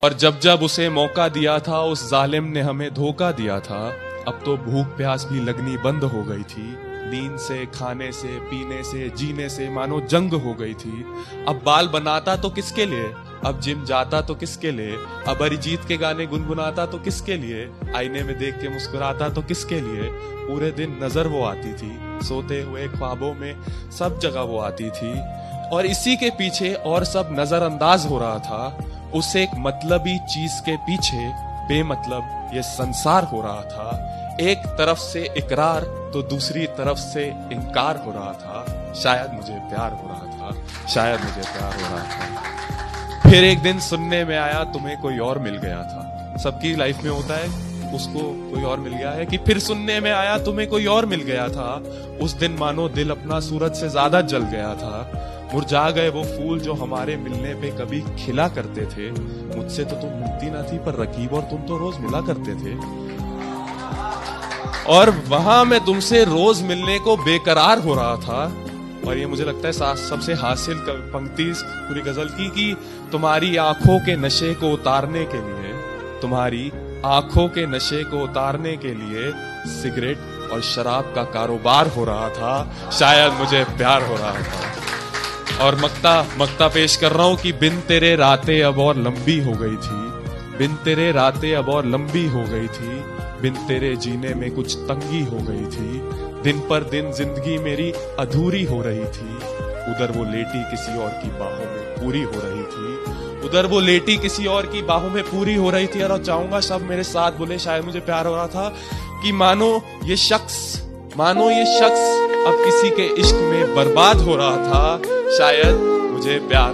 और जब जब उसे मौका दिया था उस जालिम ने हमें धोखा दिया था। अब तो भूख प्यास भी लगनी बंद हो गई थी। नींद से, खाने से, पीने से, जीने से मानो जंग हो गई थी। अब बाल बनाता तो किसके लिए, अब जिम जाता तो किसके लिए, अब अरिजीत के गाने गुनगुनाता तो किसके लिए, आईने में देख के मुस्कुराता तो किसके लिए। पूरे दिन नजर वो आती थी, सोते हुए ख्वाबों में सब जगह वो आती थी। और इसी के पीछे और सब नजरअंदाज हो रहा था। उस एक मतलबी चीज के पीछे बेमतलब ये संसार हो रहा था। एक तरफ से इकरार तो दूसरी तरफ से इनकार हो रहा था। शायद मुझे प्यार हो रहा था, शायद मुझे प्यार हो रहा था। फिर एक दिन सुनने में आया तुम्हें कोई और मिल गया था। सबकी लाइफ में होता है, उसको कोई और मिल गया है कि फिर सुनने में आया तुम्हें कोई और मिल गया था। उस दिन मानो दिल अपना सूरज से ज्यादा जल गया था। मुरझा गए वो फूल जो हमारे मिलने पे कभी खिला करते थे। मुझसे तो तुम मिलती ना थी पर रकीब और तुम तो रोज मिला करते थे। और वहां मैं तुमसे रोज मिलने को बेकरार हो रहा था। और ये मुझे लगता है सबसे हासिल पंक्ति पूरी गजल की कि तुम्हारी आंखों के नशे को उतारने के लिए, तुम्हारी आंखों के नशे को उतारने के लिए सिगरेट और शराब का कारोबार हो रहा था। शायद मुझे प्यार हो रहा था। और मक्ता पेश कर रहा हूं कि बिन तेरे रातें अब और लंबी हो गई थी, बिन तेरे रातें अब और लंबी हो गई थी, बिन तेरे जीने में कुछ तंगी हो गई थी। दिन पर दिन जिंदगी मेरी अधूरी हो रही थी। उधर वो लेटी किसी और की बाहों में पूरी हो रही थी, उधर वो लेटी किसी और की बाहों में पूरी हो रही थी। और चाहूंगा सब मेरे साथ बोले शायद मुझे प्यार हो रहा था कि मानो ये शख्स अब किसी के इश्क में बर्बाद हो रहा था। शायद मुझे प्यार